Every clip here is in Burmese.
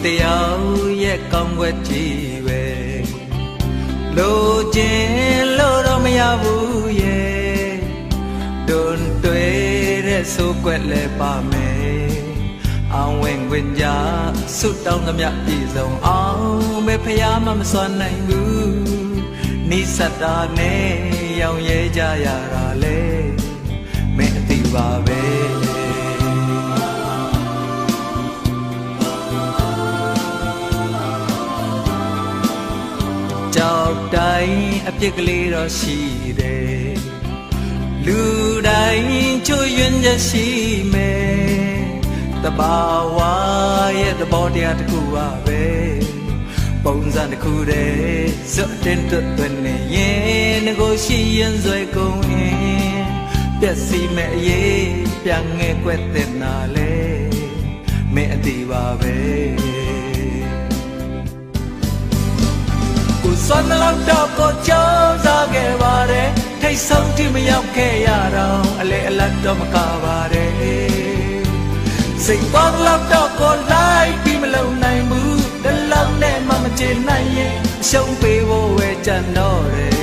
တရားရဲ့ကောင်းွက်ကြီးပဲလိုချင်လို့တော့မရဘူးရဲ့တွန်တွေ့တဲ့ဆိုးကွက်လဲပါမယ်အောင်ဝင်ခွင့်ကြဆုတောင်းသမျှပြည့်စုံအောင်ပဲဖယားမစွမ်းနိုင်ဘူးနိစ္စတာနဲ့ရောင်ရဲကြရတာလေမင်းအသိပါပဲကြောက်တိုင်းအပြစ်ကလေးတော့ရှိတယ်လူတိုင်းချွတ်ယွင်းချက်ရှိမယ်တဘာဝရဲ့သဘောတရားတစ်ခုပါပဲပုံစံတစ်ခုတည်းစွတ်တင်တွတ်နေရင်ငကိုရှိရင်ဆွဲကုန်ရင်ပြက်စီမဲ့အရေးပြန်ငဲကွက်တဲ့နာလေမင်းအတီးပါပဲစွမ်းလောက်တော့ကိုကြောက်စားခဲ့ပါတယ်ထိတ်ဆုံးတိမရောက်ခဲ့ရတော့အလေအလတ်တော့မကပါတယ်စိတ်ပေါက်လောက်တော့ကိုလိုက်ပြီးမလုံနိုင်ဘူးတလောက်နဲ့မှမချင်နိုင်ရင်အရှုံးပေးဖို့ဝဲကြံတော့တယ်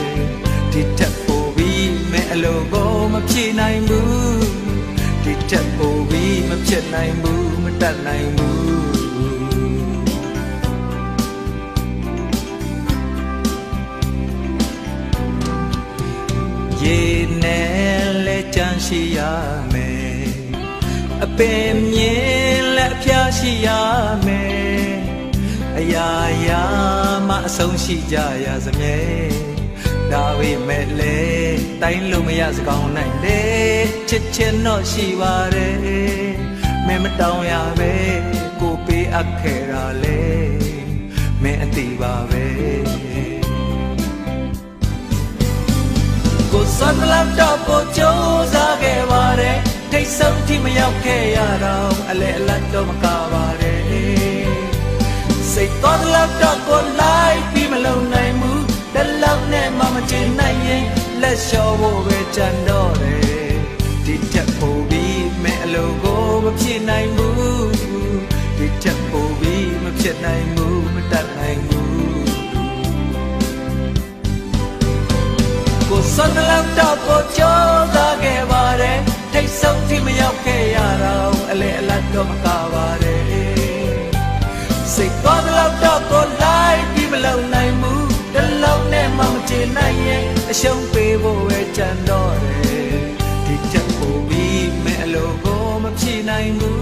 ဒီထက်ပိုပြီးမဲအလိုကိုမဖြေနိုင်ဘူးဒီထက်ပိုပြီးမဖြစ်နိုင်ဘူးမတတ်နိုင်ဘူးရေနဲ့လဲကြမ်းရှိရမယ်အပင်မြင်လဲအပြားရှိရမယ်အရာရာမှအဆုံးရှိကြရစမြဲဒါပေမဲ့လေတိုင်းလို့မရစကောင်းနိုင်လေချစ်ချင်တော့ရှိပါတယ်မင်းမတောင်းရပဲကိုပေးအပ်ခဲ့တာလေမင်းအသိပါပဲကိုစွမ်းလောက်တော့ကိုကြိုးစားခဲ့ပါတယ်ထိတ်ဆုံးတိမရောက်ခဲ့ရတော့အလေအလတ်တော့မကပါတယ်စိတ်တော်လောက်တော့ကိုလိုက်ပြီးမလုံနိုင်ဘူးတလောက်နဲ့မှမချင်နိုင်ရင်လက်လျှော့ဖို့ပဲကြံတော့တယ်ဒီထက်ပိုပြီးမဲအလိုကိုမဖြစ်နိုင်ဘူးဒီထက်ပိုပြီးမဖြစ်နိုင်ဘူးမတတ်နိုင်ဘူးကိုစွမ်းလောက်တော့ကိုကြောက်သားခဲ့ပါတယ်ထိတ်ဆုံးတိမရောက်ခဲ့ရတော့အလေအလတ်တော့မကပါတယ်စိတ်တော်လောက်တော့ကိုလိုက်ပြီးမလုံနိုင်ဘူးတလုံးနဲ့မှမချင်နိုင်ရင်အရှုံးပေးဖို့ပဲကြံတော့တယ်ဒီချက်ပိုပြီးမဲအလိုကိုမဖြေနိုင်ဘူး